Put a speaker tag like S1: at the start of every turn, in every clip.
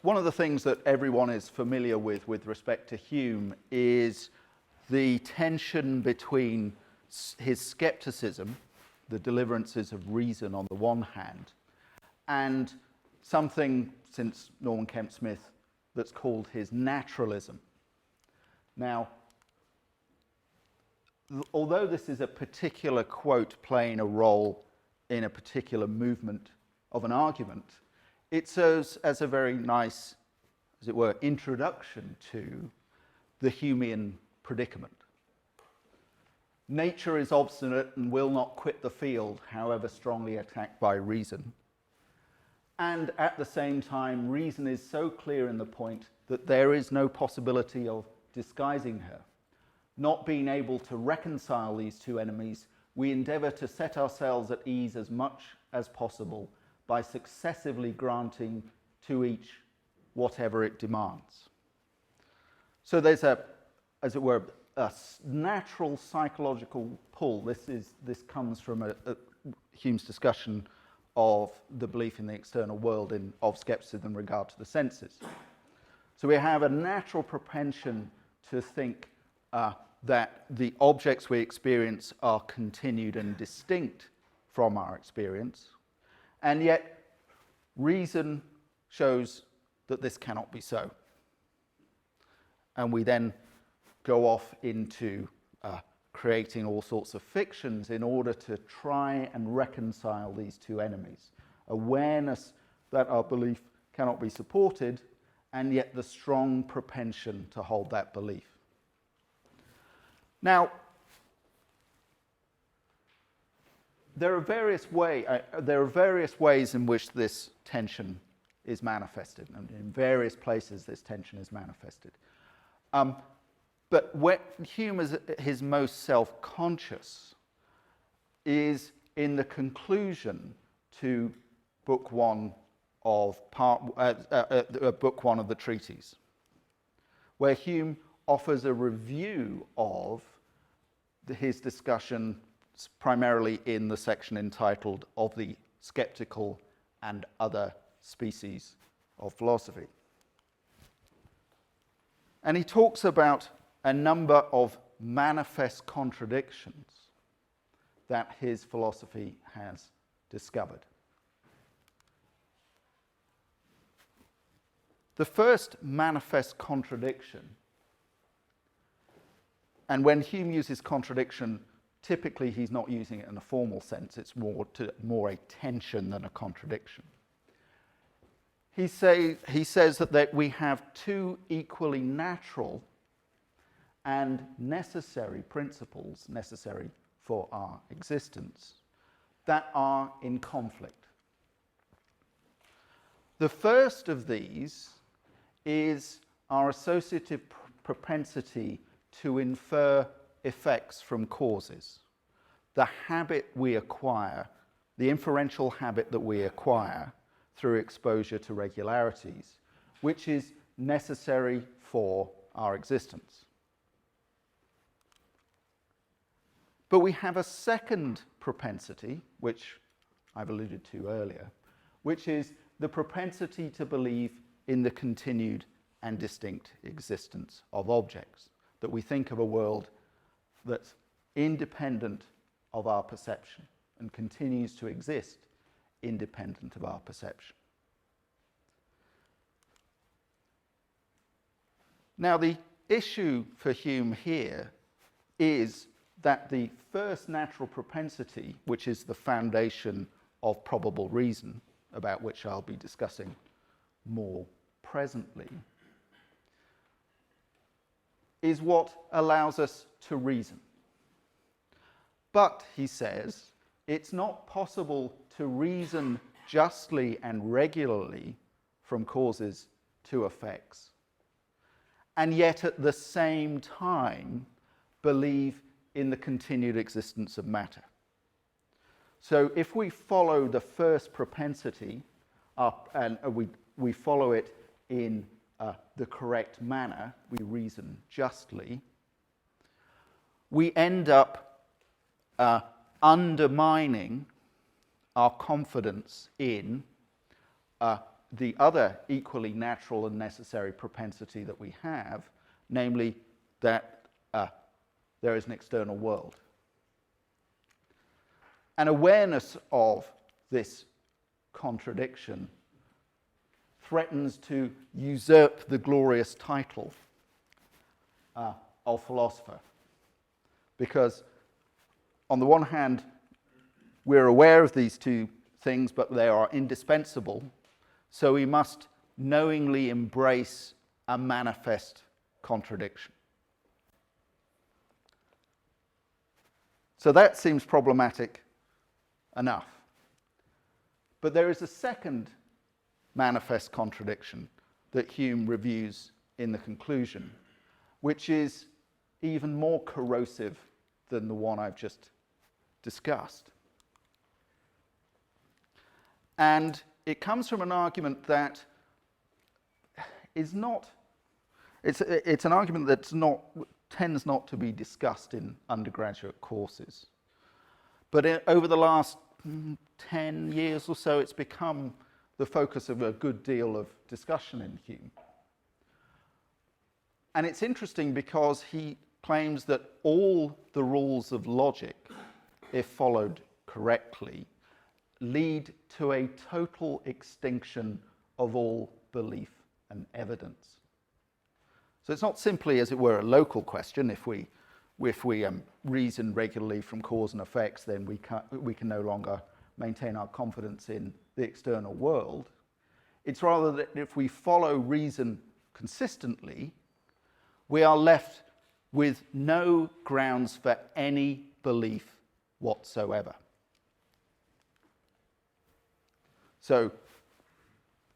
S1: one of the things that everyone is familiar with respect to Hume is the tension between his skepticism, the deliverances of reason on the one hand, and something, since Norman Kemp Smith, that's called his naturalism. Now, although this is a particular quote playing a role in a particular movement of an argument, it serves as a very nice, as it were, introduction to the Humean predicament. Nature is obstinate and will not quit the field, however strongly attacked by reason. And at the same time, reason is so clear in the point that there is no possibility of disguising her. Not being able to reconcile these two enemies, we endeavour to set ourselves at ease as much as possible by successively granting to each whatever it demands. So there's as it were, a natural psychological pull. This comes from Hume's discussion of the belief in the external world of skepticism in regard to the senses. So we have a natural propension to think that the objects we experience are continued and distinct from our experience, and yet reason shows that this cannot be so. And we then go off into creating all sorts of fictions in order to try and reconcile these two enemies. Awareness that our belief cannot be supported, and yet the strong propension to hold that belief. Now, there are various ways in which this tension is manifested, and in various places this tension is manifested. But when Hume is his most self-conscious is in the conclusion to book one of the Treatise, where Hume offers a review of his discussion primarily in the section entitled "Of the Skeptical and Other Species of Philosophy." And he talks about a number of manifest contradictions that his philosophy has discovered. The first manifest contradiction, and when Hume uses contradiction, typically he's not using it in a formal sense, it's more a tension than a contradiction. He says that we have two equally natural and necessary principles necessary for our existence that are in conflict. The first of these is our associative propensity to infer effects from causes. The habit we acquire, the inferential habit that we acquire through exposure to regularities, which is necessary for our existence. But we have a second propensity, which I've alluded to earlier, which is the propensity to believe in the continued and distinct existence of objects, that we think of a world that's independent of our perception and continues to exist independent of our perception. Now, the issue for Hume here is that the first natural propensity, which is the foundation of probable reason, about which I'll be discussing more presently, is what allows us to reason. But, he says, it's not possible to reason justly and regularly from causes to effects, and yet at the same time believe in the continued existence of matter. So if we follow the first propensity up and we follow it in the correct manner, we reason justly, we end up undermining our confidence in the other equally natural and necessary propensity that we have, namely that there is an external world. An awareness of this contradiction threatens to usurp the glorious title of philosopher. Because on the one hand, we're aware of these two things, but they are indispensable, so we must knowingly embrace a manifest contradiction. So that seems problematic enough. But there is a second manifest contradiction that Hume reviews in the conclusion, which is even more corrosive than the one I've just discussed. And it comes from an argument that is not, it's an argument that's not, tends not to be discussed in undergraduate courses. But over the last 10 years or so, it's become the focus of a good deal of discussion in Hume. And it's interesting because he claims that all the rules of logic, if followed correctly, lead to a total extinction of all belief and evidence. So it's not simply, as it were, a local question. If we reason regularly from cause and effects, then we can no longer maintain our confidence in the external world. It's rather that if we follow reason consistently, we are left with no grounds for any belief whatsoever. So,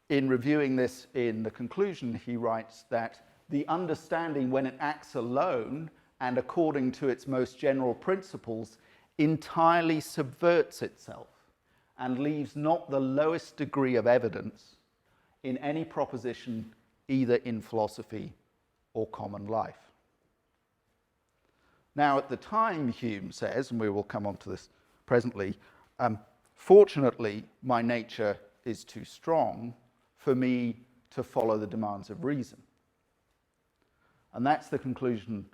S1: in reviewing this in the conclusion, he writes that the understanding, when it acts alone and according to its most general principles, entirely subverts itself and leaves not the lowest degree of evidence in any proposition, either in philosophy or common life. Now, at the time, Hume says, and we will come on to this presently, fortunately, my nature is too strong for me to follow the demands of reason. And that's the conclusion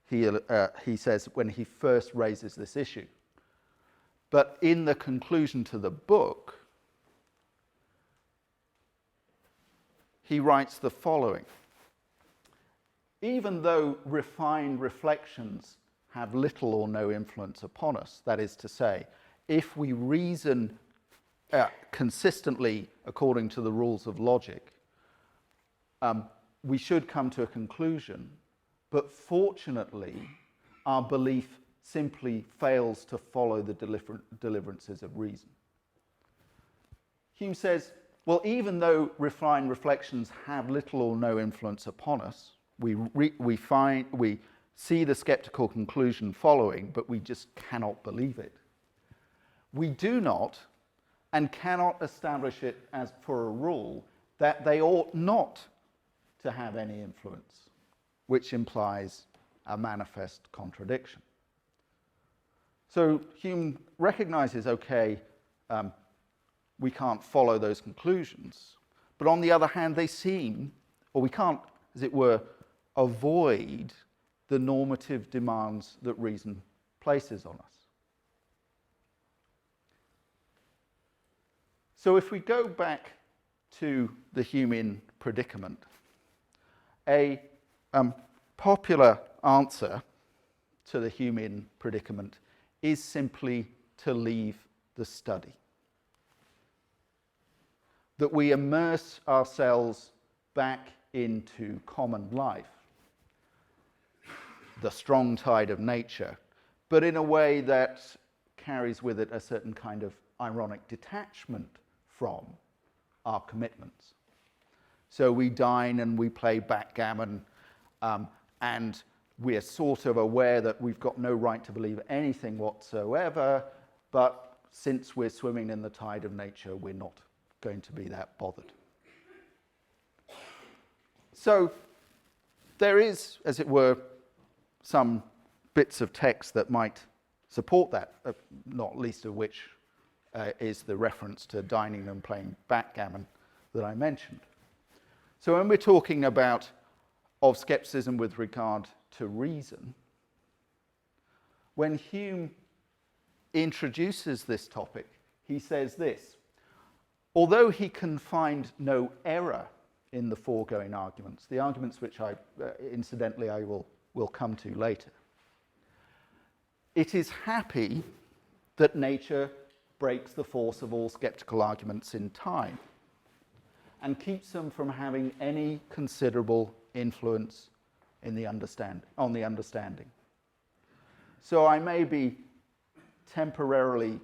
S1: he says when he first raises this issue. But in the conclusion to the book, he writes the following: even though refined reflections have little or no influence upon us, that is to say, if we reason consistently according to the rules of logic, we should come to a conclusion, but fortunately, our belief simply fails to follow the deliverances of reason. Hume says, well, even though refined reflections have little or no influence upon us, we see the skeptical conclusion following, but we just cannot believe it. We do not and cannot establish it as for a rule that they ought not to have any influence, which implies a manifest contradiction. So Hume recognizes, okay, we can't follow those conclusions, but on the other hand, they seem, or we can't, as it were, avoid the normative demands that reason places on us. So if we go back to the Humean predicament, a popular answer to the Humean predicament is simply to leave the study. That we immerse ourselves back into common life, the strong tide of nature, but in a way that carries with it a certain kind of ironic detachment from our commitments. So we dine and we play backgammon, and we're sort of aware that we've got no right to believe anything whatsoever, but since we're swimming in the tide of nature, we're not going to be that bothered. So there is, as it were, some bits of text that might support that, not least of which is the reference to dining and playing backgammon that I mentioned. So when we're talking about of skepticism with regard to reason, when Hume introduces this topic, he says this: although he can find no error in the foregoing arguments, the arguments which incidentally I will come to later, it is happy that nature breaks the force of all skeptical arguments in time and keeps them from having any considerable influence in on the understanding. So I may be temporarily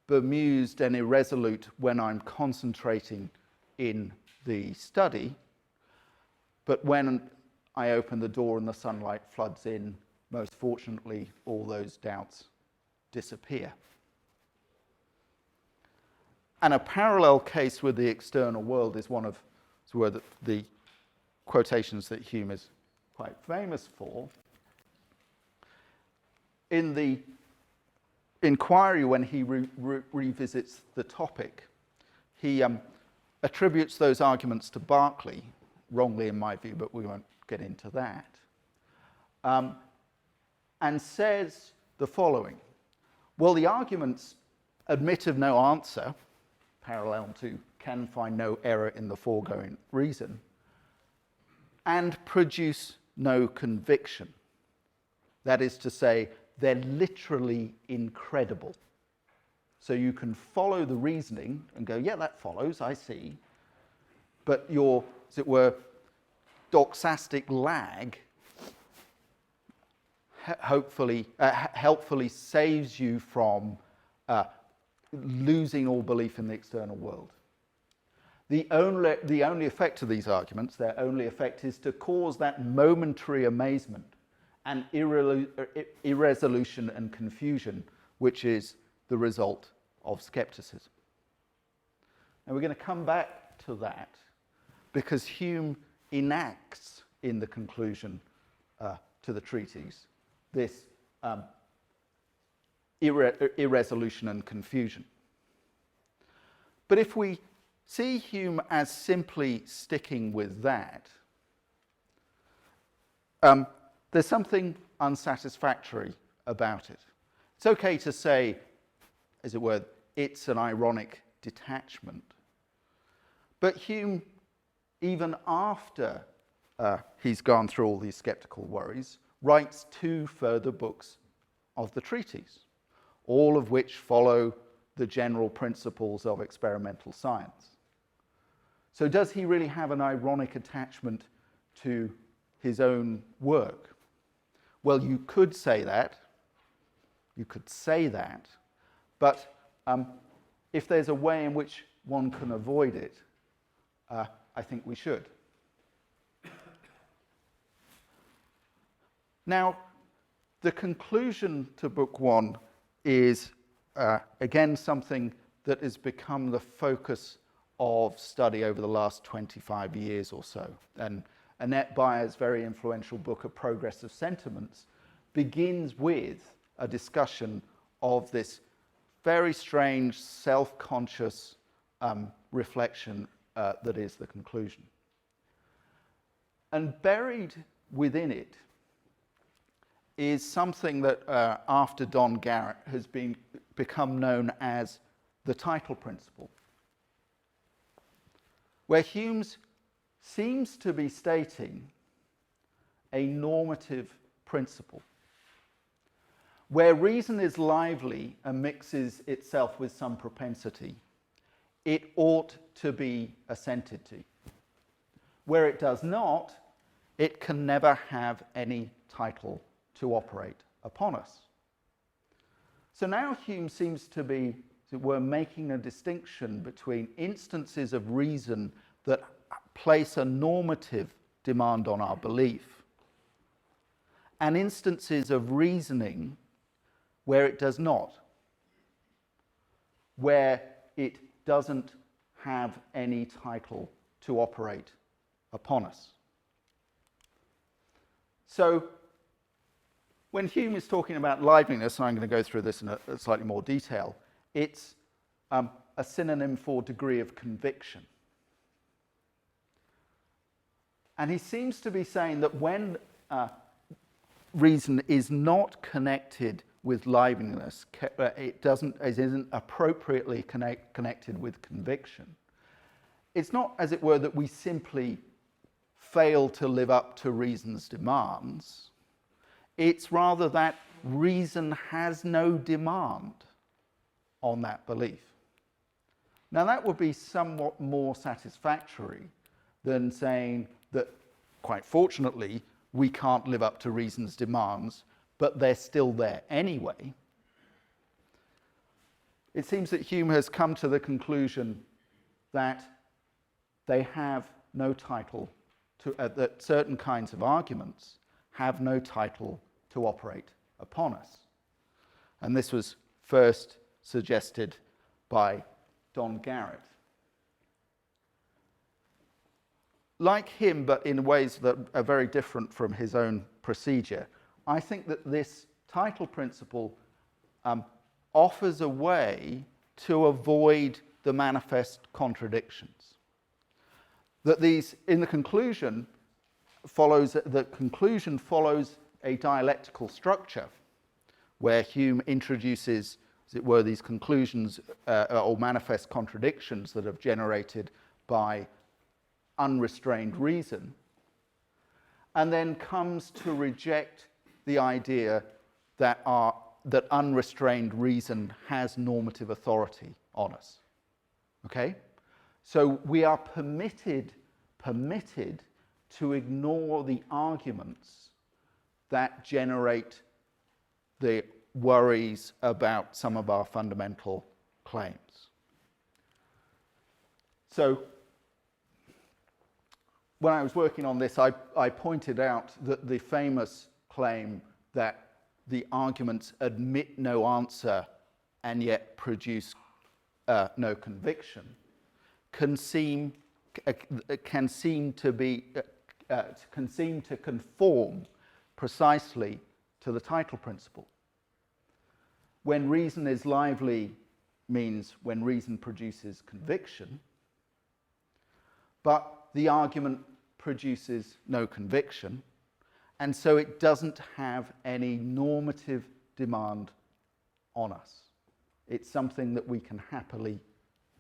S1: bemused and irresolute when I'm concentrating in the study, but when I open the door and the sunlight floods in, most fortunately, all those doubts disappear. And a parallel case with the external world is one of the quotations that Hume is quite famous for. In the inquiry, when he revisits the topic, he attributes those arguments to Berkeley, wrongly in my view, but we won't get into that, and says the following: well, the arguments admit of no answer, parallel to can find no error in the foregoing reason, and produce no conviction. That is to say, they're literally incredible. So you can follow the reasoning and go, yeah, that follows, I see. But your, as it were, doxastic lag helpfully saves you from losing all belief in the external world. The only effect of these arguments, their only effect is to cause that momentary amazement and irresolution and confusion, which is the result of skepticism. And we're going to come back to that because Hume enacts in the conclusion to the treatise this irresolution and confusion. But if we see Hume as simply sticking with that, there's something unsatisfactory about it. It's okay to say, as it were, it's an ironic detachment. But Hume, even after he's gone through all these skeptical worries, writes 2 further books of the treatise, all of which follow the general principles of experimental science. So does he really have an ironic attachment to his own work? Well, you could say that, but if there's a way in which one can avoid it, I think we should. Now, the conclusion to Book 1 is, again, something that has become the focus of study over the last 25 years or so. And Annette Byer's very influential book, A Progress of Sentiments, begins with a discussion of this very strange, self-conscious reflection that is the conclusion. And buried within it is something that, after Don Garrett, has become known as the title principle, where Hume seems to be stating a normative principle, where reason is lively and mixes itself with some propensity, it ought to be assented to. Where it does not, it can never have any title to operate upon us. So now Hume seems to be, as it were, making a distinction between instances of reason that place a normative demand on our belief and instances of reasoning where it does not, where it doesn't have any title to operate upon us. So when Hume is talking about liveliness, and I'm going to go through this in a slightly more detail, it's a synonym for degree of conviction. And he seems to be saying that when reason is not connected with liveliness, it isn't appropriately connected with conviction, it's not, as it were, that we simply fail to live up to reason's demands. It's rather that reason has no demand on that belief. Now, that would be somewhat more satisfactory than saying that, quite fortunately, we can't live up to reason's demands, but they're still there anyway. It seems that Hume has come to the conclusion that they have no title to, that certain kinds of arguments have no title to operate upon us. And this was first suggested by Don Garrett. Like him, but in ways that are very different from his own procedure, I think that this title principle offers a way to avoid the manifest contradictions. That these, in the conclusion, follows a dialectical structure where Hume introduces, as it were, these conclusions or manifest contradictions that have generated by unrestrained reason, and then comes to reject the idea that unrestrained reason has normative authority on us. Okay? So we are permitted to ignore the arguments that generate the worries about some of our fundamental claims. So when I was working on this, I pointed out that the famous claim that the arguments admit no answer and yet produce no conviction can seem to conform precisely to the title principle. When reason is lively means when reason produces conviction, but the argument produces no conviction, and so it doesn't have any normative demand on us. It's something that we can happily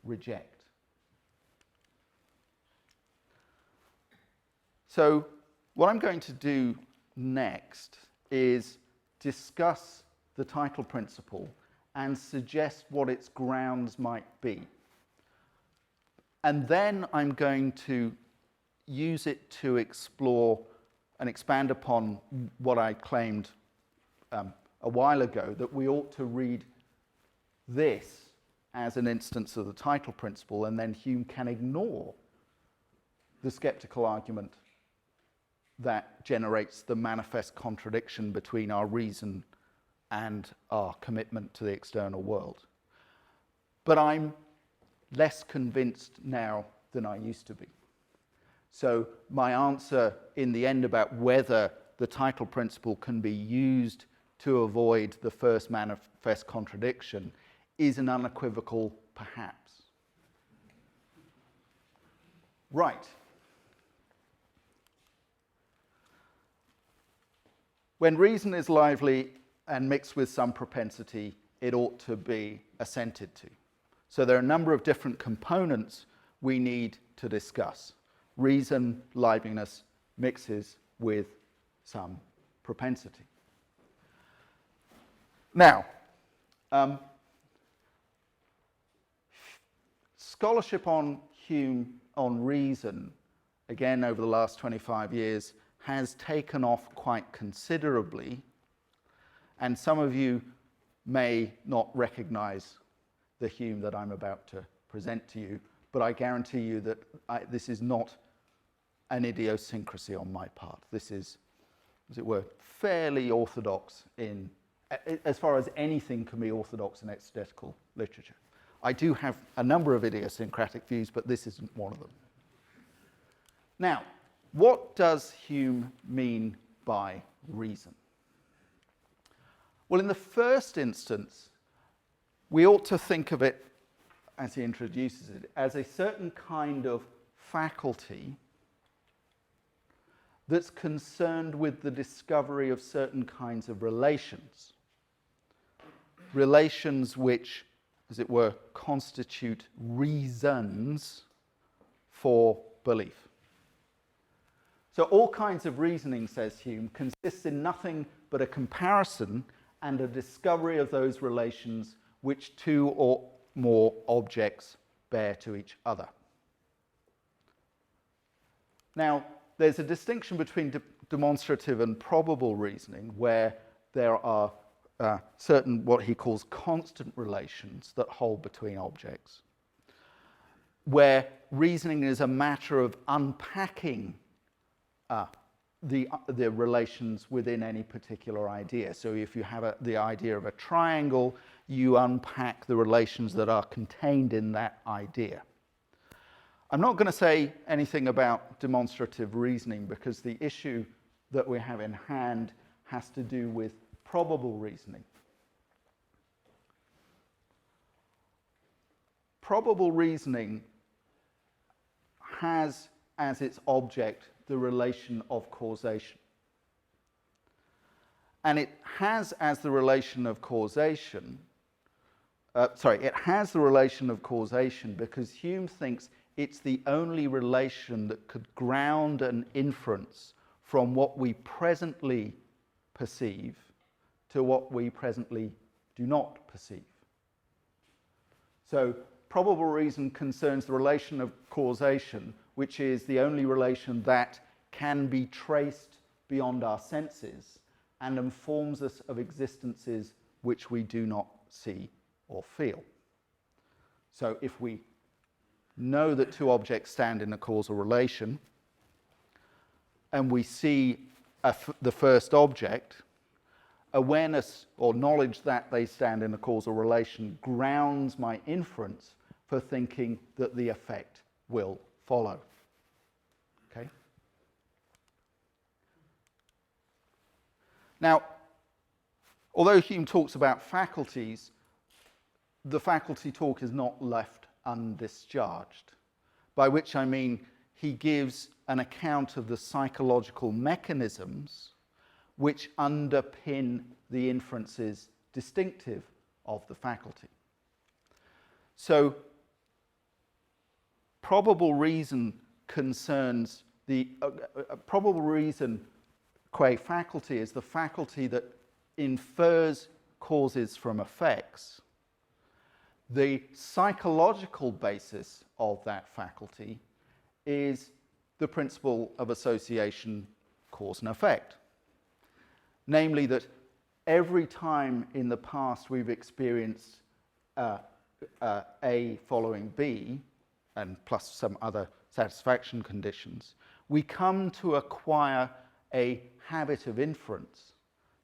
S1: reject. So what I'm going to do next is discuss the title principle and suggest what its grounds might be. And then I'm going to use it to explore and expand upon what I claimed a while ago, that we ought to read this as an instance of the title principle, and then Hume can ignore the skeptical argument that generates the manifest contradiction between our reason and our commitment to the external world. But I'm less convinced now than I used to be. So my answer in the end about whether the title principle can be used to avoid the first manifest contradiction is an unequivocal perhaps. Right. When reason is lively and mixed with some propensity, it ought to be assented to. So there are a number of different components we need to discuss. Reason, liveliness, mixes with some propensity. Now, scholarship on Hume, on reason, again over the last 25 years, has taken off quite considerably, and some of you may not recognize the Hume that I'm about to present to you, but I guarantee you that this is not an idiosyncrasy on my part. This is, as it were, fairly orthodox in, as far as anything can be orthodox in exegetical literature. I do have a number of idiosyncratic views, but this isn't one of them. Now, what does Hume mean by reason? Well, in the first instance, we ought to think of it as he introduces it, as a certain kind of faculty that's concerned with the discovery of certain kinds of relations. Relations which, as it were, constitute reasons for belief. So all kinds of reasoning, says Hume, consists in nothing but a comparison and a discovery of those relations which two or more objects bear to each other. Now, there's a distinction between demonstrative and probable reasoning, where there are certain what he calls constant relations that hold between objects, where reasoning is a matter of unpacking the relations within any particular idea. So if you have the idea of a triangle, you unpack the relations that are contained in that idea. I'm not going to say anything about demonstrative reasoning because the issue that we have in hand has to do with probable reasoning. Probable reasoning has as its object the relation of causation. And it has as the relation of causation, it has the relation of causation because Hume thinks it's the only relation that could ground an inference from what we presently perceive to what we presently do not perceive. So probable reason concerns the relation of causation, which is the only relation that can be traced beyond our senses and informs us of existences which we do not see or feel. So if we know that two objects stand in a causal relation and we see the first object, awareness or knowledge that they stand in a causal relation grounds my inference for thinking that the effect will follow. Okay? Now, although Hume talks about faculties, the faculty talk is not left undischarged, by which I mean he gives an account of the psychological mechanisms which underpin the inferences distinctive of the faculty. So, probable reason concerns the probable reason qua faculty is the faculty that infers causes from effects. The psychological basis of that faculty is the principle of association, cause and effect. Namely that every time in the past we've experienced A following B, and plus some other satisfaction conditions, we come to acquire a habit of inference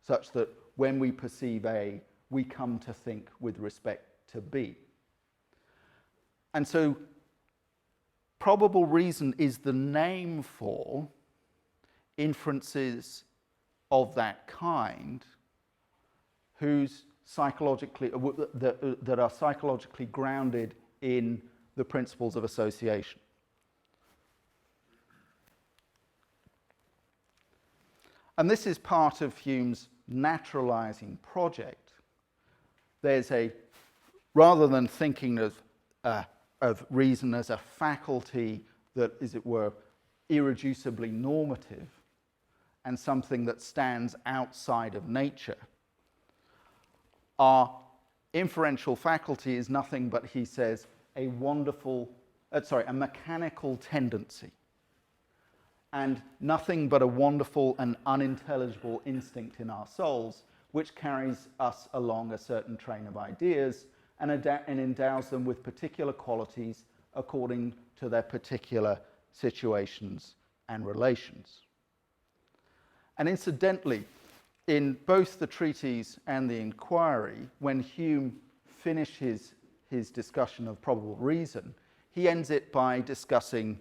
S1: such that when we perceive A, we come to think with respect to B. And so probable reason is the name for inferences of that kind whose psychologically that are psychologically grounded in the principles of association. And this is part of Hume's naturalizing project. There's rather than thinking of reason as a faculty that, as it were, irreducibly normative and something that stands outside of nature, our inferential faculty is nothing but, he says, a mechanical tendency, and nothing but a wonderful and unintelligible instinct in our souls, which carries us along a certain train of ideas and endows them with particular qualities according to their particular situations and relations. And incidentally, in both the Treatise and the Inquiry, when Hume finishes his discussion of probable reason, he ends it by discussing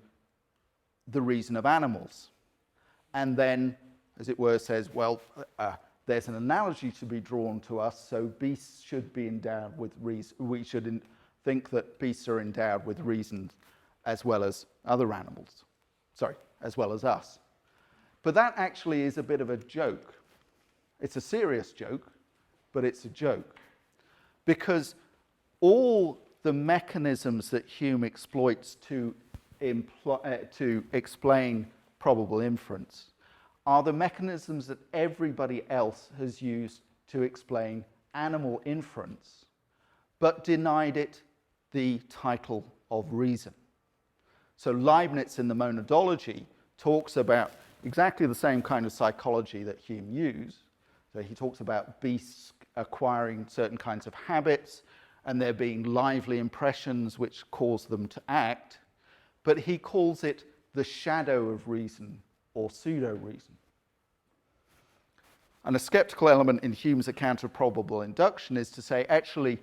S1: the reason of animals. And then, as it were, says, well, there's an analogy to be drawn to us, so beasts should be endowed with reason. We should think that beasts are endowed with reason as well as other animals. Sorry, as well as us. But that actually is a bit of a joke. It's a serious joke, but it's a joke. Because all the mechanisms that Hume exploits to explain probable inference are the mechanisms that everybody else has used to explain animal inference, but denied it the title of reason. So Leibniz in the Monadology talks about exactly the same kind of psychology that Hume used. So he talks about beasts acquiring certain kinds of habits and there being lively impressions which cause them to act, but he calls it the shadow of reason or pseudo-reason. And a skeptical element in Hume's account of probable induction is to say, actually,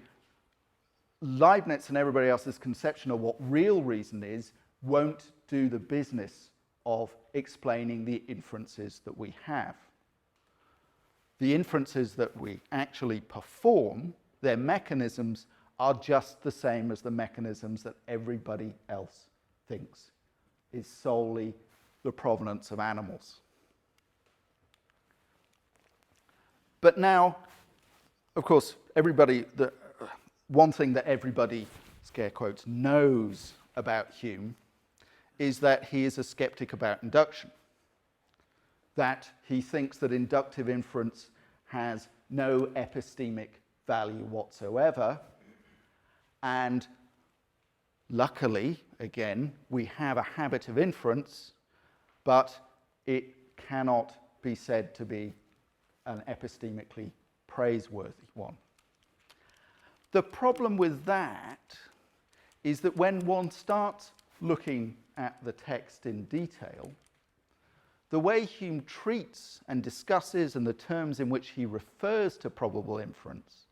S1: Leibniz and everybody else's conception of what real reason is won't do the business of explaining the inferences that we have. The inferences that we actually perform, their mechanisms, are just the same as the mechanisms that everybody else thinks is solely the provenance of animals. But now, of course, one thing that everybody, scare quotes, knows about Hume is that he is a skeptic about induction, that he thinks that inductive inference has no epistemic value whatsoever, and luckily, again, we have a habit of inference, but it cannot be said to be an epistemically praiseworthy one. The problem with that is that when one starts looking at the text in detail, the way Hume treats and discusses and the terms in which he refers to probable inference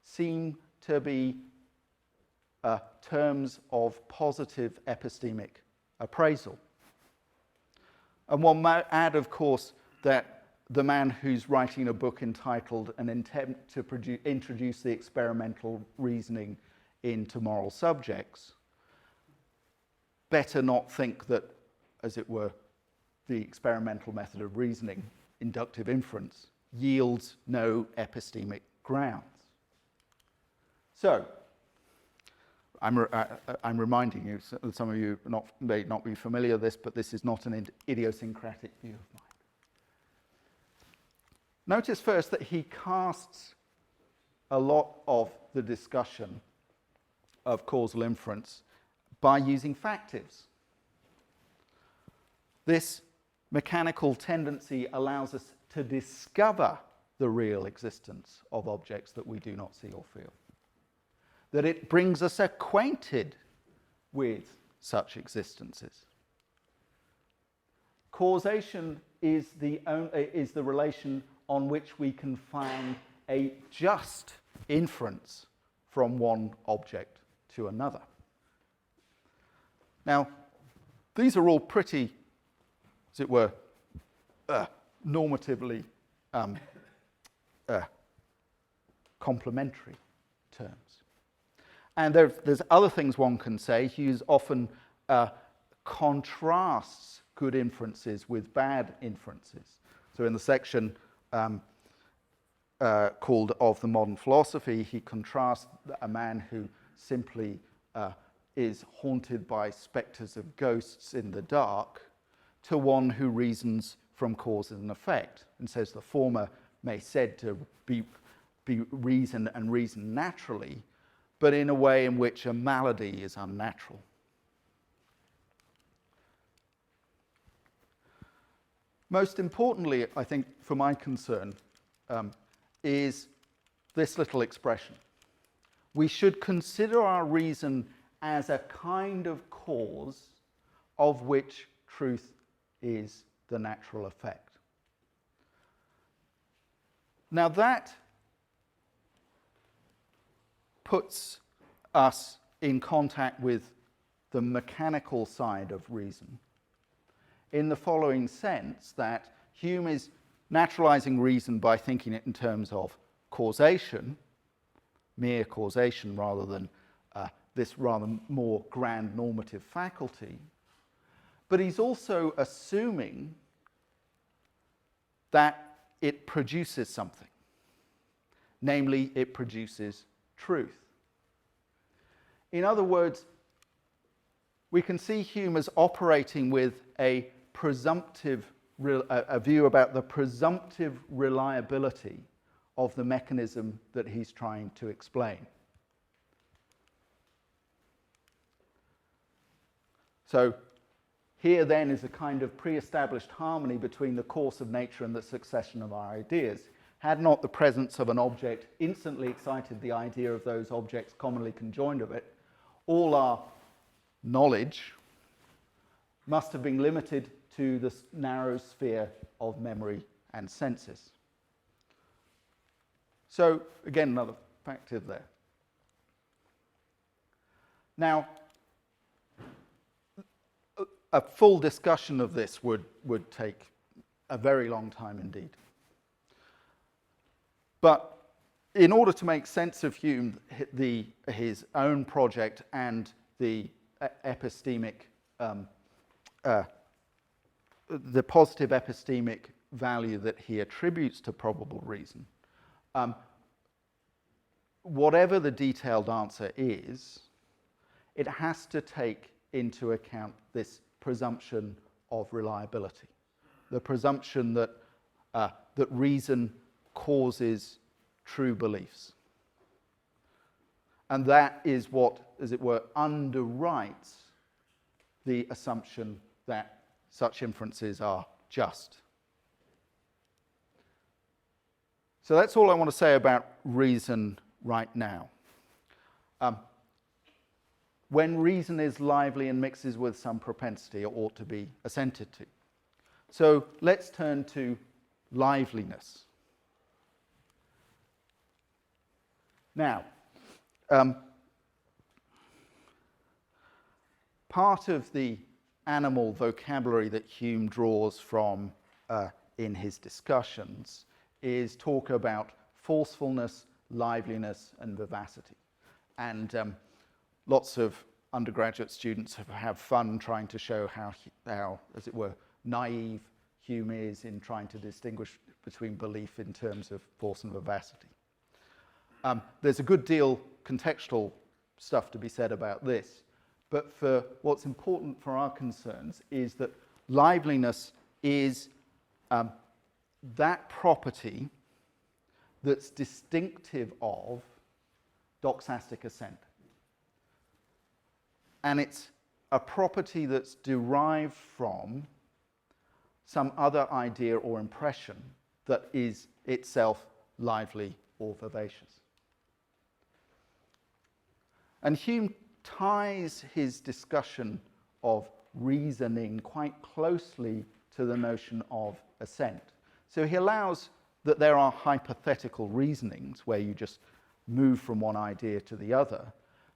S1: seem to be terms of positive epistemic appraisal. And one might add, of course, that the man who's writing a book entitled An Attempt to Introduce the Experimental Reasoning into Moral Subjects better not think that, as it were, the experimental method of reasoning, inductive inference, yields no epistemic grounds. So, I'm reminding you, some of you may not be familiar with this, but this is not an idiosyncratic view of mine. Notice first that he casts a lot of the discussion of causal inference by using factives. This mechanical tendency allows us to discover the real existence of objects that we do not see or feel. That it brings us acquainted with such existences. Causation is the relation on which we can find a just inference from one object to another. Now, these are all pretty, as it were, normatively complementary terms. And there's other things one can say. Hughes often contrasts good inferences with bad inferences. So in the section called Of the Modern Philosophy, he contrasts a man who simply is haunted by spectres of ghosts in the dark to one who reasons from cause and effect, and says the former may said to be reason and reason naturally, but in a way in which a malady is unnatural. Most importantly, I think, for my concern, is this little expression. We should consider our reason as a kind of cause of which truth is the natural effect. Now that puts us in contact with the mechanical side of reason in the following sense, that Hume is naturalizing reason by thinking it in terms of causation, mere causation rather than this rather more grand normative faculty, but he's also assuming that it produces something. Namely, it produces truth. In other words, we can see Hume as operating with a view about the presumptive reliability of the mechanism that he's trying to explain. So here then is a kind of pre-established harmony between the course of nature and the succession of our ideas. Had not the presence of an object instantly excited the idea of those objects commonly conjoined of it, all our knowledge must have been limited to the narrow sphere of memory and senses. So, again, another factor there. Now, a full discussion of this would take a very long time indeed. But in order to make sense of Hume, his own project and the epistemic, the positive epistemic value that he attributes to probable reason, whatever the detailed answer is, it has to take into account this presumption of reliability, the presumption that that reason causes true beliefs. And that is what, as it were, underwrites the assumption that such inferences are just. So that's all I want to say about reason right now. When reason is lively and mixes with some propensity, it ought to be assented to. So let's turn to liveliness. Now, part of the animal vocabulary that Hume draws from in his discussions is talk about forcefulness, liveliness, and vivacity. And lots of undergraduate students have fun trying to show how, as it were, naive Hume is in trying to distinguish between belief in terms of force and vivacity. There's a good deal contextual stuff to be said about this, but for what's important for our concerns is that liveliness is that property that's distinctive of doxastic assent. And it's a property that's derived from some other idea or impression that is itself lively or vivacious. And Hume ties his discussion of reasoning quite closely to the notion of assent. So he allows that there are hypothetical reasonings where you just move from one idea to the other.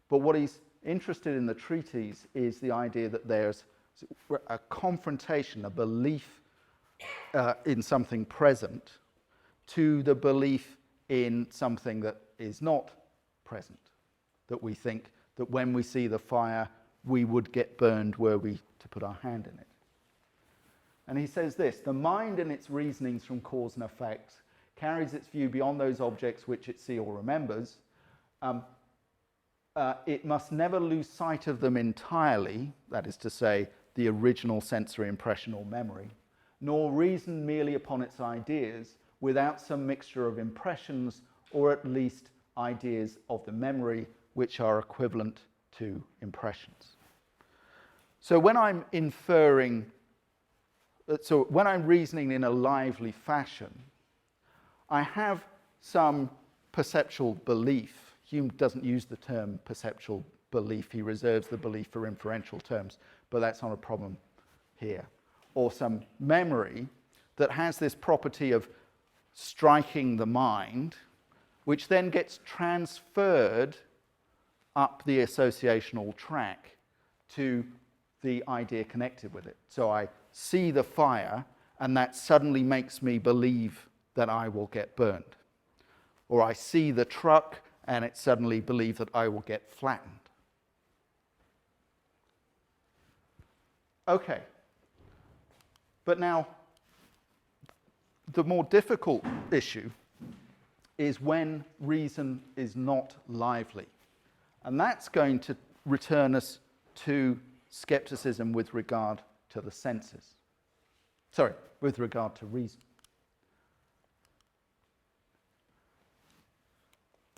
S1: But what he's interested in the treatise is the idea that there's a confrontation, a belief in something present to the belief in something that is not present. That we think that when we see the fire, we would get burned were we to put our hand in it. And he says this: the mind in its reasonings from cause and effect carries its view beyond those objects which it sees or remembers. It must never lose sight of them entirely, that is to say, the original sensory impression or memory, nor reason merely upon its ideas without some mixture of impressions or at least ideas of the memory which are equivalent to impressions. So when I'm when I'm reasoning in a lively fashion, I have some perceptual belief. Hume doesn't use the term perceptual belief. He reserves the belief for inferential terms, but that's not a problem here. Or some memory that has this property of striking the mind, which then gets transferred up the associational track to the idea connected with it. So I see the fire, and that suddenly makes me believe that I will get burned. Or I see the truck, and it suddenly believes that I will get flattened. Okay. But now, the more difficult issue is when reason is not lively. And that's going to return us to skepticism with regard to the senses. Sorry, with regard to reason.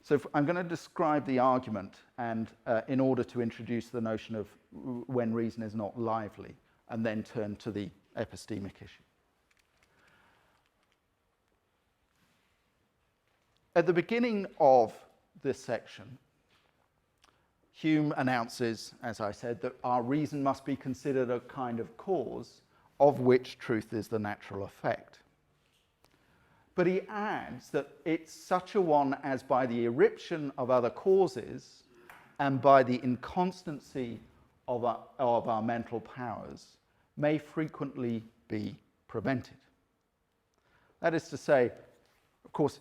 S1: So I'm going to describe the argument and in order to introduce the notion of when reason is not lively, and then turn to the epistemic issue. At the beginning of this section, Hume announces, as I said, that our reason must be considered a kind of cause of which truth is the natural effect. But he adds that it's such a one as by the irruption of other causes and by the inconstancy of our mental powers may frequently be prevented. That is to say, of course,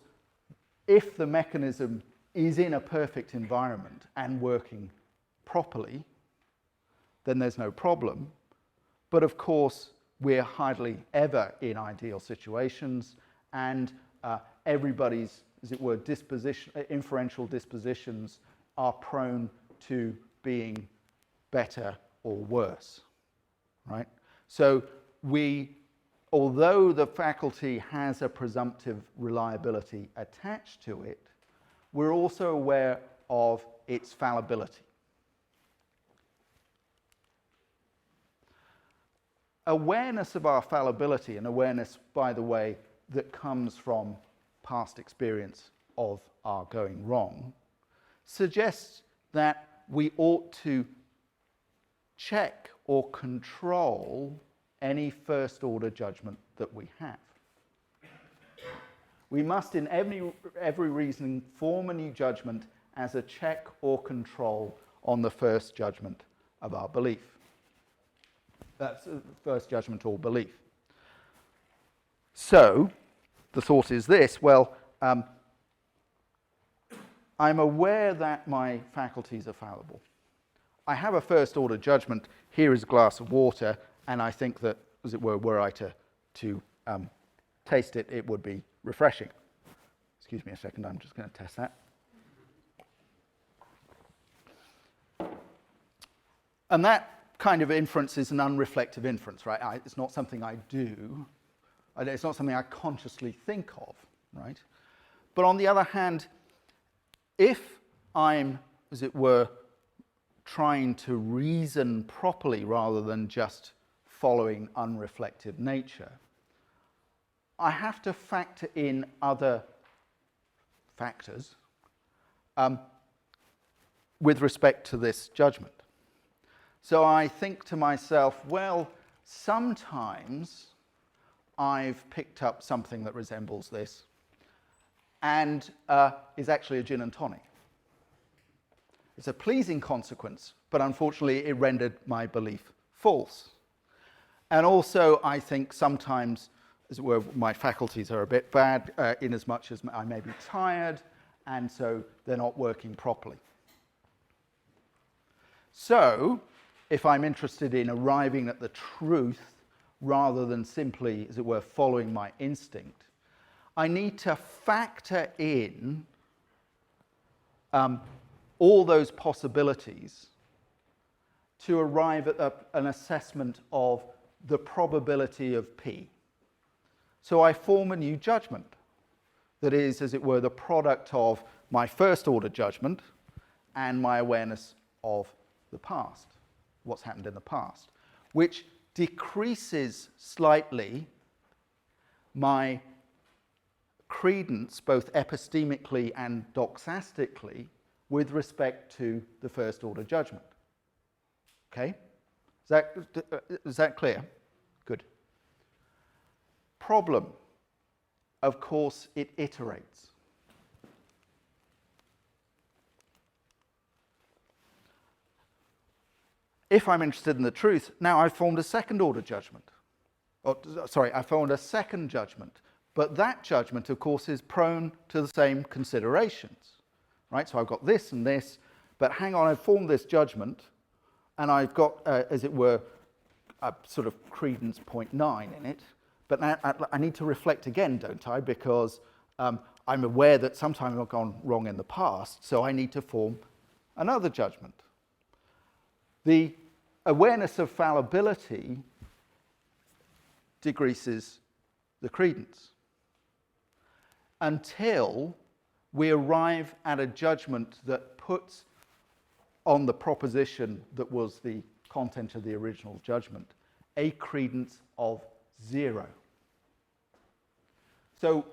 S1: if the mechanism is in a perfect environment and working properly, then there's no problem. But of course, we're hardly ever in ideal situations, and everybody's, as it were, inferential dispositions are prone to being better or worse, right? So although the faculty has a presumptive reliability attached to it, we're also aware of its fallibility. Awareness of our fallibility, and awareness, by the way, that comes from past experience of our going wrong, suggests that we ought to check or control any first-order judgment that we have. We must, in every reasoning, form a new judgment as a check or control on the first judgment of our belief. That's first judgment or belief. So, the thought is this: well, I'm aware that my faculties are fallible. I have a first-order judgment. Here is a glass of water, and I think that, as it were I to taste it, it would be refreshing. Excuse me a second, I'm just going to test that. And that kind of inference is an unreflective inference, right? It's not something I do. It's not something I consciously think of, right? But on the other hand, if I'm, as it were, trying to reason properly rather than just following unreflective nature, I have to factor in other factors with respect to this judgment. So I think to myself, well, sometimes I've picked up something that resembles this and is actually a gin and tonic. It's a pleasing consequence, but unfortunately it rendered my belief false. And also I think sometimes, as it were, my faculties are a bit bad in as much as I may be tired, and so they're not working properly. So, if I'm interested in arriving at the truth rather than simply, as it were, following my instinct, I need to factor in all those possibilities to arrive at an assessment of the probability of P. So I form a new judgment that is, as it were, the product of my first-order judgment and my awareness of the past, what's happened in the past, which decreases slightly my credence, both epistemically and doxastically, with respect to the first-order judgment. Okay? Is that clear? Good. Problem. Of course, it iterates. If I'm interested in the truth, now I've formed a second-order judgment. I formed a second judgment. But that judgment, of course, is prone to the same considerations. Right? So I've got this and this, but hang on, I've formed this judgment, and I've got, as it were, a sort of credence 0.9 in it. But now I need to reflect again, don't I? Because I'm aware that sometimes I've gone wrong in the past, so I need to form another judgment. The awareness of fallibility decreases the credence until we arrive at a judgment that puts on the proposition that was the content of the original judgment a credence of 0. So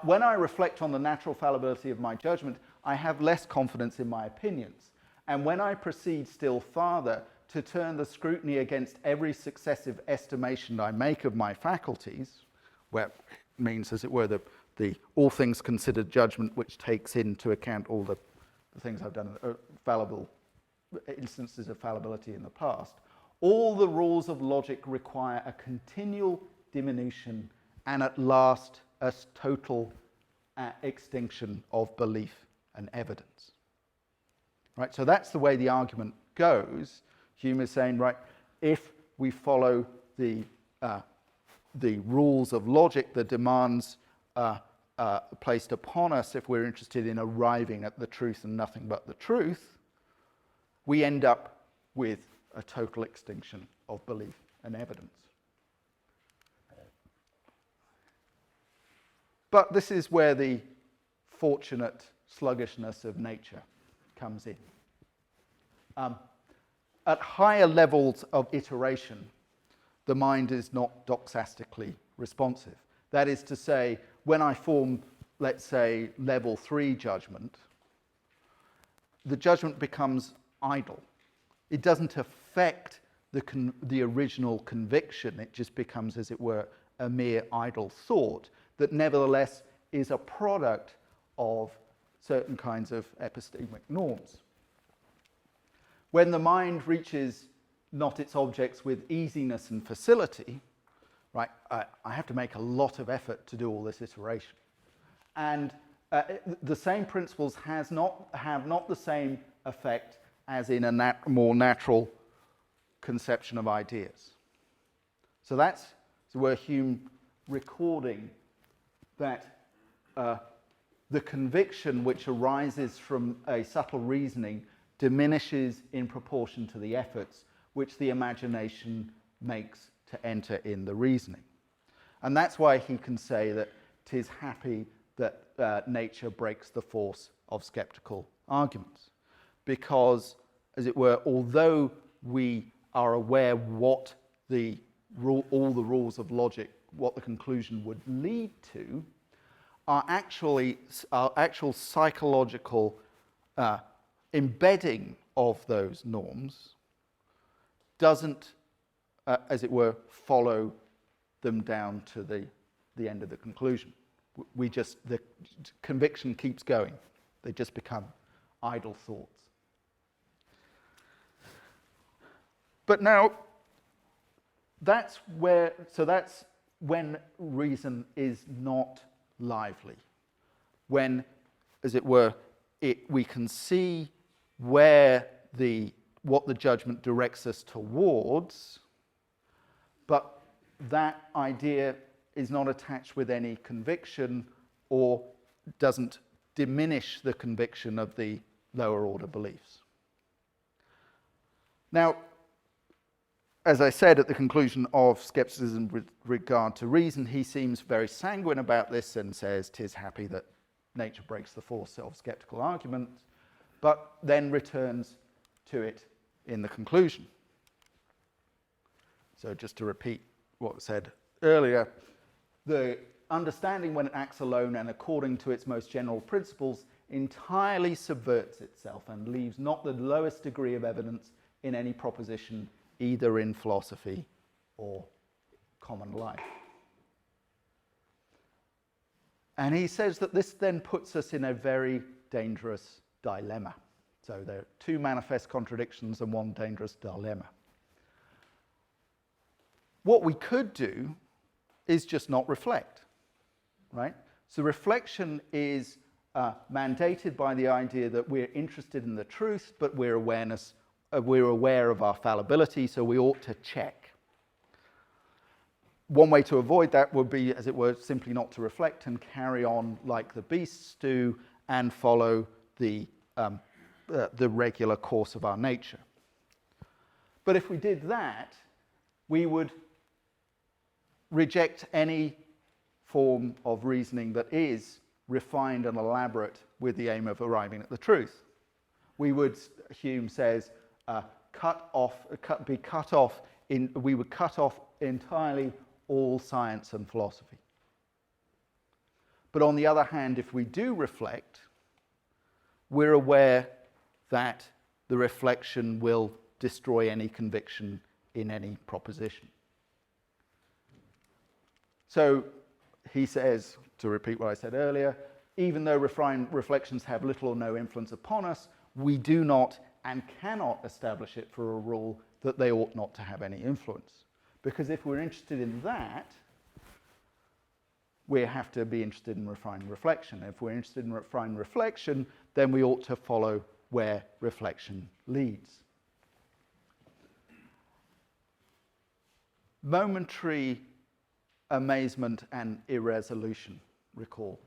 S1: when I reflect on the natural fallibility of my judgment, I have less confidence in my opinions. And when I proceed still farther to turn the scrutiny against every successive estimation I make of my faculties, where it means, as it were, the all things considered judgment, which takes into account all the things I've done, fallible instances of fallibility in the past, all the rules of logic require a continual diminution and at last a total extinction of belief and evidence. Right, so that's the way the argument goes. Hume is saying, right, if we follow the rules of logic, the demands placed upon us, if we're interested in arriving at the truth and nothing but the truth, we end up with a total extinction of belief and evidence. But this is where the fortunate sluggishness of nature comes in. At higher levels of iteration, the mind is not doxastically responsive. That is to say, when I form, let's say, level 3 judgment, the judgment becomes idle. It doesn't affect the original conviction. It just becomes, as it were, a mere idle thought that nevertheless is a product of certain kinds of epistemic norms. When the mind reaches not its objects with easiness and facility, right, I have to make a lot of effort to do all this iteration. And the same principles have not the same effect as in a more natural conception of ideas. So that's where Hume recording that the conviction which arises from a subtle reasoning diminishes in proportion to the efforts which the imagination makes to enter in the reasoning. And that's why he can say that 'tis happy that nature breaks the force of skeptical arguments. Because, as it were, although we are aware what all the rules of logic, what the conclusion would lead to, our actual psychological embedding of those norms doesn't, as it were, follow them down to the end of the conclusion. The conviction keeps going. They just become idle thoughts. But now, that's when reason is not lively. When, as it were, we can see what the judgment directs us towards, but that idea is not attached with any conviction or doesn't diminish the conviction of the lower order beliefs. Now, as I said at the conclusion of Skepticism with regard to reason, he seems very sanguine about this and says, "'Tis happy that nature breaks the force of skeptical arguments," but then returns to it in the conclusion. So just to repeat what was said earlier, the understanding when it acts alone and according to its most general principles entirely subverts itself and leaves not the lowest degree of evidence in any proposition, either in philosophy or common life. And he says that this then puts us in a very dangerous dilemma. So there are two manifest contradictions and one dangerous dilemma. What we could do is just not reflect, right? So reflection is mandated by the idea that we're interested in the truth, but we're aware of our fallibility, so we ought to check. one way to avoid that would be, as it were, simply not to reflect and carry on like the beasts do and follow the regular course of our nature. But if we did that, we would reject any form of reasoning that is refined and elaborate with the aim of arriving at the truth. We would, Hume says, we would cut off entirely all science and philosophy. But on the other hand, if we do reflect, we're aware that the reflection will destroy any conviction in any proposition. So he says, to repeat what I said earlier, even though reflections have little or no influence upon us, we do not and cannot establish it for a rule that they ought not to have any influence. Because if we're interested in that, we have to be interested in refined reflection. If we're interested in refined reflection, then we ought to follow where reflection leads. Momentary amazement and irresolution, recall.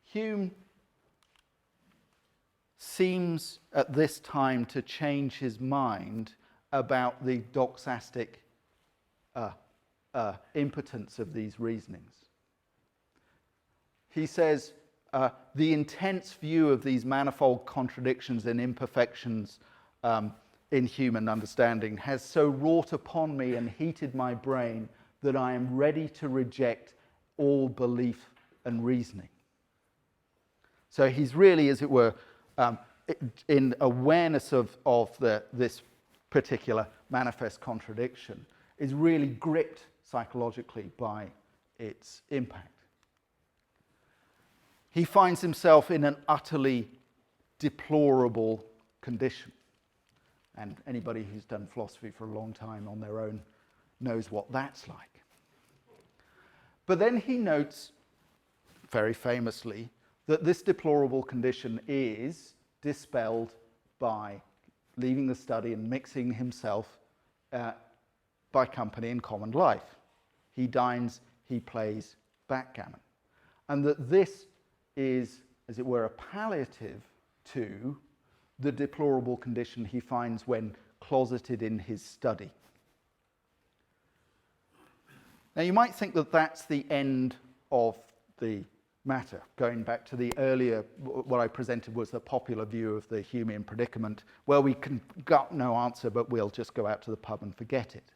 S1: Hume seems at this time to change his mind about the doxastic impotence of these reasonings. He says, the intense view of these manifold contradictions and imperfections in human understanding has so wrought upon me and heated my brain that I am ready to reject all belief and reasoning. So he's really, as it were, in awareness of this particular manifest contradiction, is really gripped psychologically by its impact. He finds himself in an utterly deplorable condition. And anybody who's done philosophy for a long time on their own knows what that's like. But then he notes, very famously, that this deplorable condition is dispelled by leaving the study and mixing himself by company in common life. He dines, he plays backgammon. And that this is, as it were, a palliative to the deplorable condition he finds when closeted in his study. Now you might think that that's the end of the matter. Going back to the earlier, what I presented was the popular view of the Humean predicament, where we can got no answer, but we'll just go out to the pub and forget it.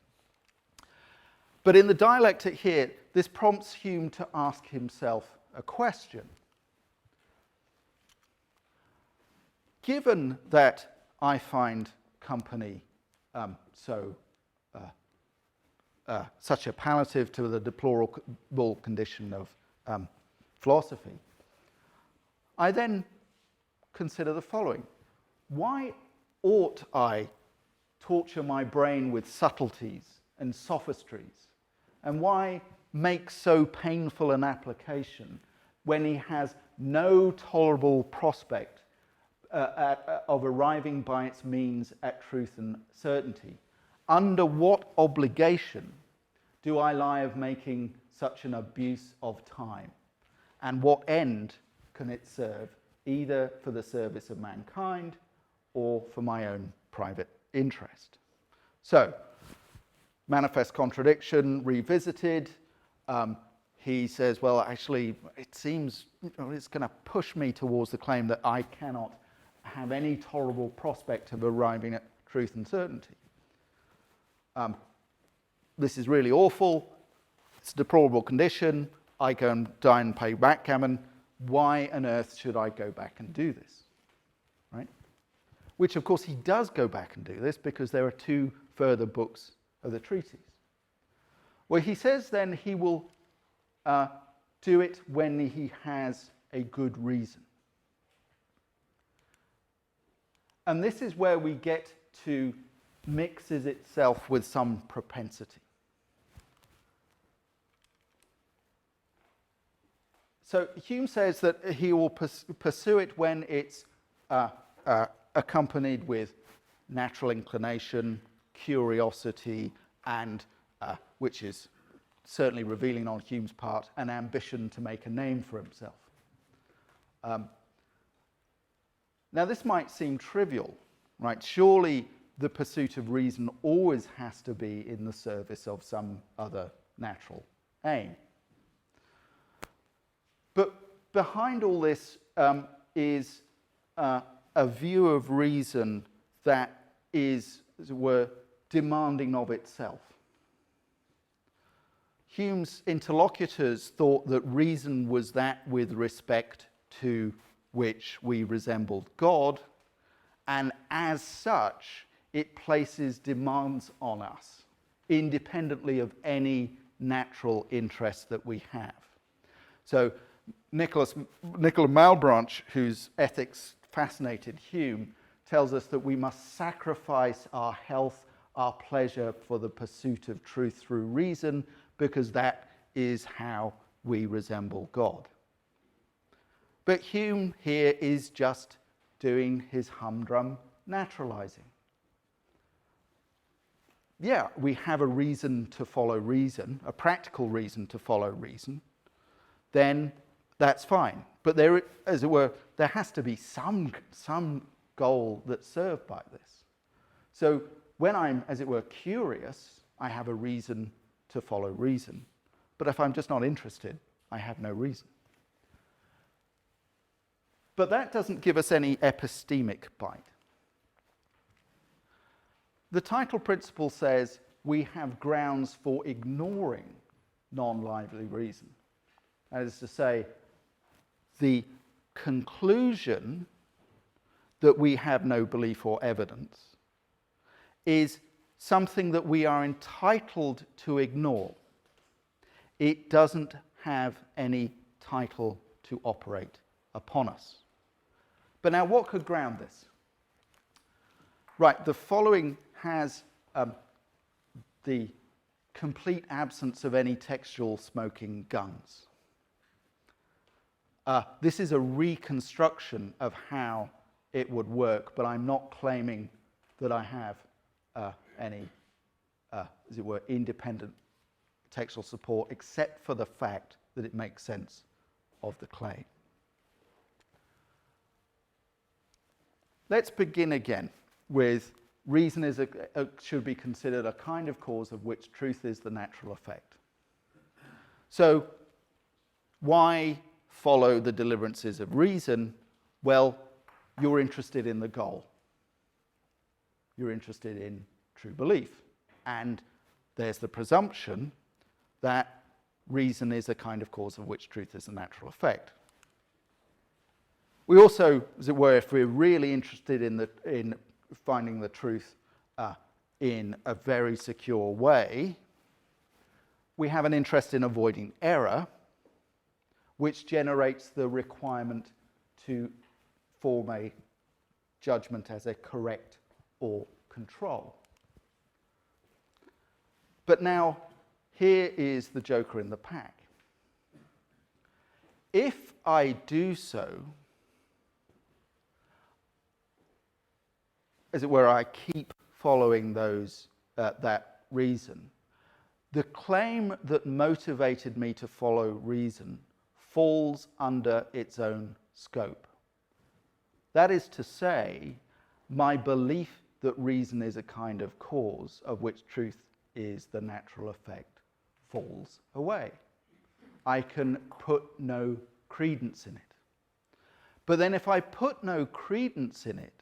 S1: But in the dialectic here, this prompts Hume to ask himself a question. Given that I find company such a palliative to the deplorable condition of philosophy, I then consider the following. Why ought I torture my brain with subtleties and sophistries? And why make so painful an application when he has no tolerable prospect of arriving by its means at truth and certainty? Under what obligation do I lie of making such an abuse of time? And what end can it serve, either for the service of mankind or for my own private interest? So, manifest contradiction revisited. He says, well, actually, it seems it's going to push me towards the claim that I cannot have any tolerable prospect of arriving at truth and certainty. This is really awful. It's a deplorable condition. I go and dine and play backgammon. Why on earth should I go back and do this? Right? Which, of course, he does go back and do this because there are two further books of the Treatise. Well, he says then he will do it when he has a good reason. And this is where we get to mixes itself with some propensity. So Hume says that he will pursue it when it's accompanied with natural inclination, curiosity, and which is certainly revealing on Hume's part an ambition to make a name for himself. Now, this might seem trivial, right? Surely the pursuit of reason always has to be in the service of some other natural aim. But behind all this is a view of reason that is, as it were, demanding of itself. Hume's interlocutors thought that reason was that with respect to which we resembled God, and as such, it places demands on us, independently of any natural interest that we have. So Nicola Malebranche, whose ethics fascinated Hume, tells us that we must sacrifice our health, our pleasure for the pursuit of truth through reason, because that is how we resemble God. But Hume here is just doing his humdrum naturalizing. Yeah, we have a reason to follow reason, a practical reason to follow reason, then that's fine. But there, as it were, there has to be some goal that's served by this. So when I'm, as it were, curious, I have a reason to follow reason. But if I'm just not interested, I have no reason. But that doesn't give us any epistemic bite. The title principle says we have grounds for ignoring non-lively reason. That is to say, the conclusion that we have no belief or evidence is something that we are entitled to ignore. It doesn't have any title to operate upon us. But now, what could ground this? Right, the following has the complete absence of any textual smoking guns. This is a reconstruction of how it would work, but I'm not claiming that I have any, as it were, independent textual support, except for the fact that it makes sense of the claim. Let's begin again with reason should be considered a kind of cause of which truth is the natural effect. So why follow the deliverances of reason? Well, you're interested in the goal. You're interested in true belief. And there's the presumption that reason is a kind of cause of which truth is the natural effect. We also, as it were, if we're really interested in finding the truth in a very secure way, we have an interest in avoiding error, which generates the requirement to form a judgment as a correct or control. But now, here is the joker in the pack. If I do so, as it were, I keep following that reason, the claim that motivated me to follow reason falls under its own scope. That is to say, my belief that reason is a kind of cause of which truth is the natural effect falls away. I can put no credence in it. But then if I put no credence in it,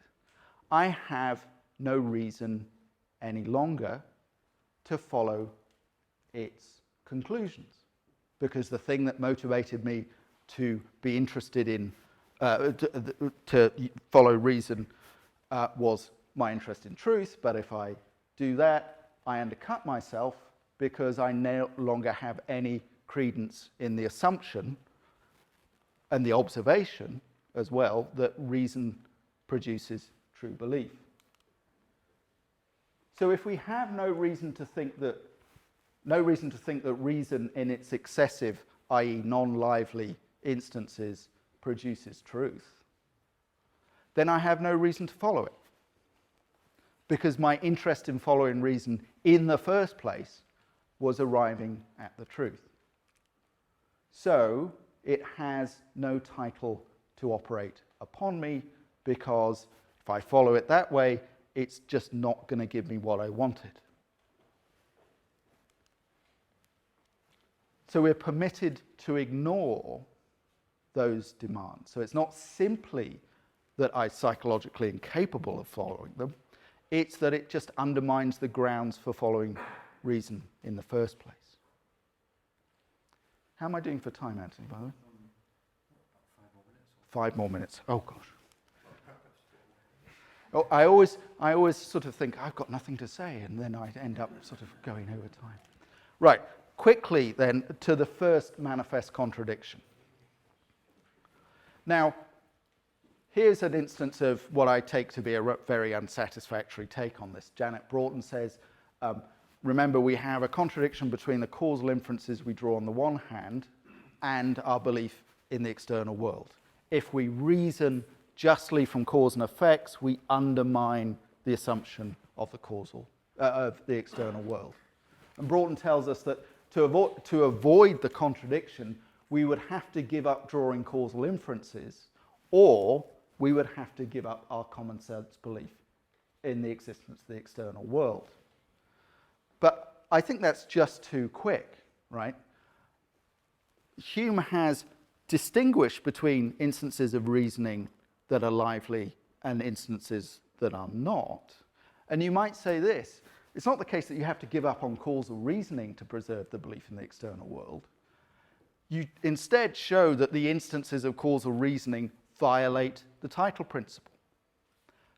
S1: I have no reason any longer to follow its conclusions, because the thing that motivated me to be interested in, to follow reason was my interest in truth. But if I do that, I undercut myself because I no longer have any credence in the assumption and the observation as well that reason produces true belief. So if we have no reason to think that reason in its excessive, i.e. non-lively instances produces truth, then I have no reason to follow it. Because my interest in following reason in the first place was arriving at the truth. So it has no title to operate upon me, because if I follow it that way, it's just not going to give me what I wanted. So we're permitted to ignore those demands. So it's not simply that I'm psychologically incapable of following them, it's that it just undermines the grounds for following reason in the first place. How am I doing for time, Anthony, by the way? 5 more minutes. Oh, gosh. Oh, I always sort of think, I've got nothing to say, and then I end up sort of going over time. Right, quickly then to the first manifest contradiction. Now, here's an instance of what I take to be a very unsatisfactory take on this. Janet Broughton says, remember, we have a contradiction between the causal inferences we draw on the one hand and our belief in the external world. If we reason justly from cause and effects, we undermine the assumption of the external world. And Broughton tells us that to avoid the contradiction, we would have to give up drawing causal inferences, or we would have to give up our common sense belief in the existence of the external world. But I think that's just too quick, right? Hume has distinguished between instances of reasoning that are lively and instances that are not. And you might say this: it's not the case that you have to give up on causal reasoning to preserve the belief in the external world. You instead show that the instances of causal reasoning violate the title principle.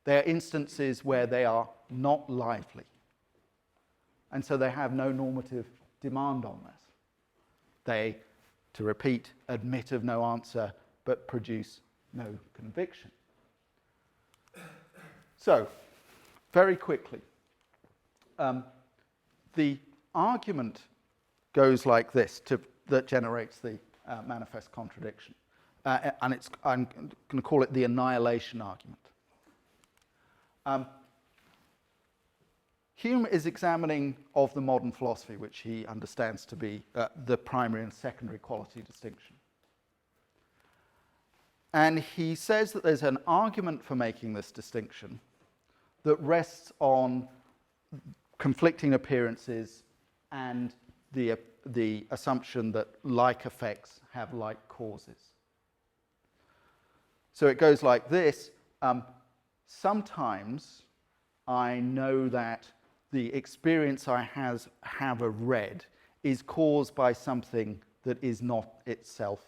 S1: They are instances where they are not lively, and so they have no normative demand on us. They, to repeat, admit of no answer, but produce no conviction. So, very quickly, the argument goes like this that generates the manifest contradiction. And I'm going to call it the annihilation argument. Hume is examining of the modern philosophy, which he understands to be the primary and secondary quality distinction. And he says that there's an argument for making this distinction that rests on conflicting appearances and the assumption that like effects have like causes. So it goes like this. Sometimes I know that the experience I have of red is caused by something that is not itself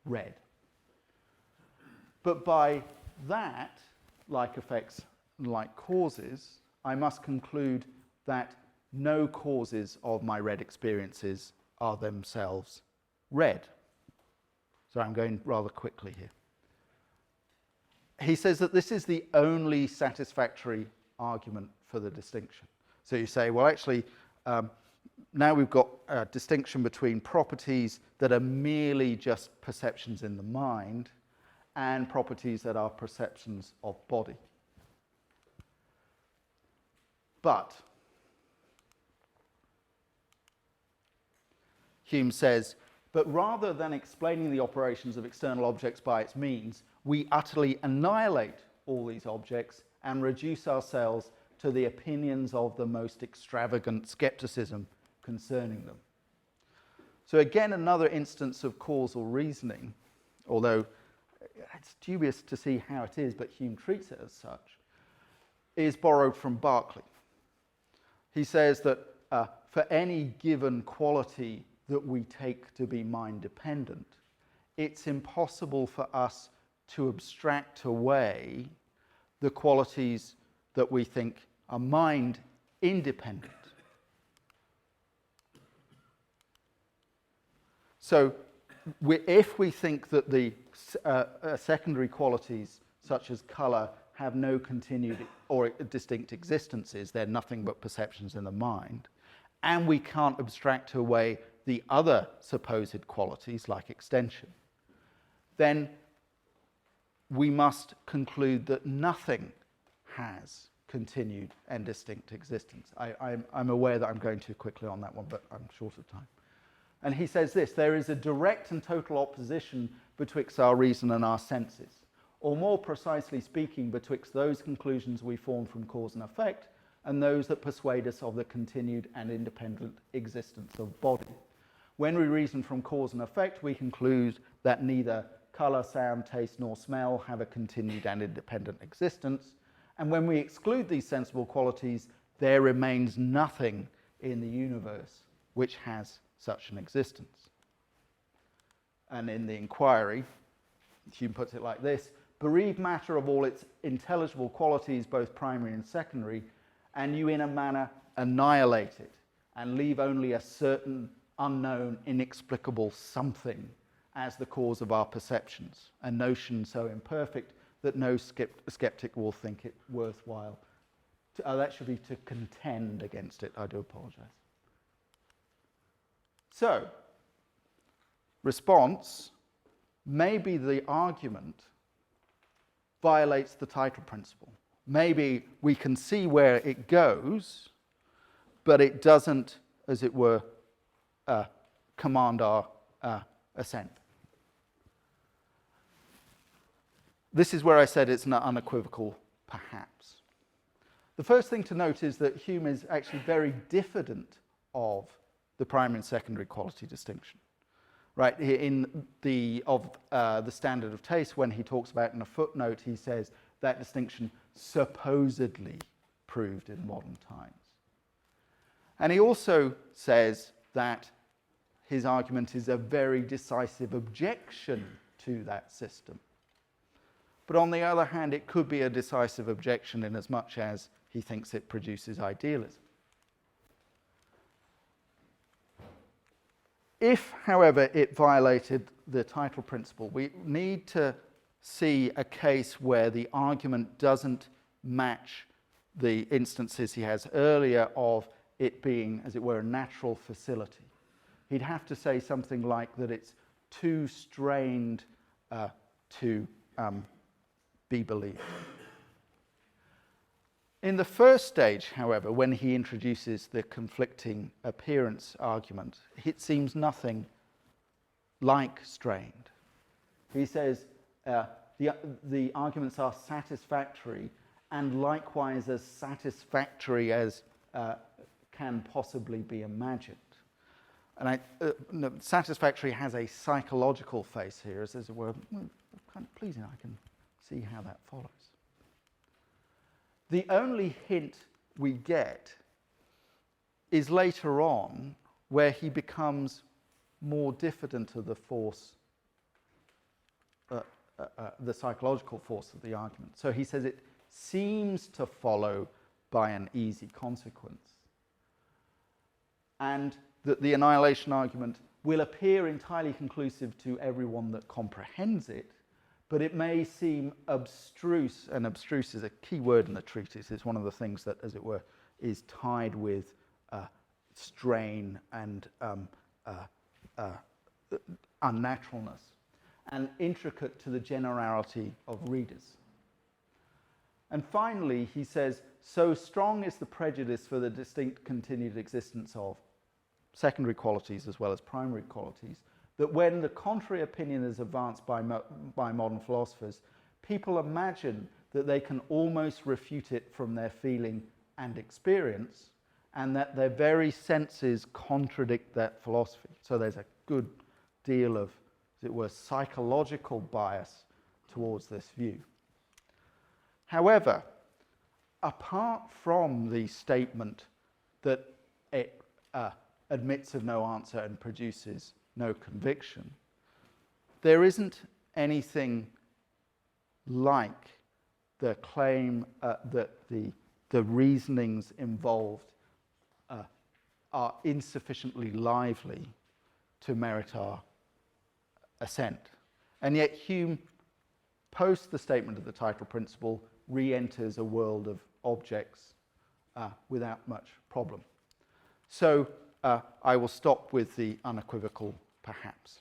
S1: red. But by that, like effects and like causes, I must conclude that no causes of my red experiences are themselves red. So I'm going rather quickly here. He says that this is the only satisfactory argument for the distinction. So you say, well, actually, now we've got a distinction between properties that are merely just perceptions in the mind and properties that are perceptions of body. But Hume says, but rather than explaining the operations of external objects by its means, we utterly annihilate all these objects and reduce ourselves to the opinions of the most extravagant skepticism concerning them. So again, another instance of causal reasoning, although it's dubious to see how it is, but Hume treats it as such, is borrowed from Berkeley. He says that for any given quality that we take to be mind-dependent, it's impossible for us to abstract away the qualities that we think are mind-independent. So if we think that the secondary qualities, such as colour, have no continued or distinct existences, they're nothing but perceptions in the mind, and we can't abstract away the other supposed qualities, like extension, then we must conclude that nothing has continued and distinct existence. I'm aware that I'm going too quickly on that one, but I'm short of time. And he says this: there is a direct and total opposition betwixt our reason and our senses, or more precisely speaking, betwixt those conclusions we form from cause and effect and those that persuade us of the continued and independent existence of body. When we reason from cause and effect, we conclude that neither colour, sound, taste, nor smell have a continued and independent existence. And when we exclude these sensible qualities, there remains nothing in the universe which has such an existence. And in the inquiry, Hume puts it like this: bereave matter of all its intelligible qualities, both primary and secondary, and you in a manner annihilate it, and leave only a certain unknown, inexplicable something as the cause of our perceptions, a notion so imperfect that no skeptic will think it worthwhile. That should be to contend against it. I do apologise. So, response: maybe the argument violates the title principle. Maybe we can see where it goes, but it doesn't, as it were, command our assent. This is where I said it's an unequivocal perhaps. The first thing to note is that Hume is actually very diffident of the primary and secondary quality distinction. Right, in the standard of taste, when he talks about in a footnote, he says that distinction supposedly proved in modern times. And he also says that his argument is a very decisive objection to that system. But on the other hand, it could be a decisive objection in as much as he thinks it produces idealism. If, however, it violated the title principle, we need to see a case where the argument doesn't match the instances he has earlier of it being, as it were, a natural facility. He'd have to say something like that it's too strained to be believed. In the first stage, however, when he introduces the conflicting appearance argument, it seems nothing like strained. He says the arguments are satisfactory, and likewise as satisfactory as can possibly be imagined. And satisfactory has a psychological face here, as it were, kind of pleasing. I can see how that follows. The only hint we get is later on, where he becomes more diffident of the force, the psychological force of the argument. So he says it seems to follow by an easy consequence, and that the annihilation argument will appear entirely conclusive to everyone that comprehends it, but it may seem abstruse, and abstruse is a key word in the treatise. It's one of the things that, as it were, is tied with strain and unnaturalness, and intricate to the generality of readers. And finally, he says, so strong is the prejudice for the distinct continued existence of secondary qualities as well as primary qualities, that when the contrary opinion is advanced by modern philosophers, people imagine that they can almost refute it from their feeling and experience, and that their very senses contradict that philosophy. So there's a good deal of, as it were, psychological bias towards this view. However, apart from the statement that it admits of no answer and produces no conviction, there isn't anything like the claim that the reasonings involved are insufficiently lively to merit our assent. And yet Hume, post the statement of the title principle, re-enters a world of objects without much problem. So I will stop with the unequivocal perhaps.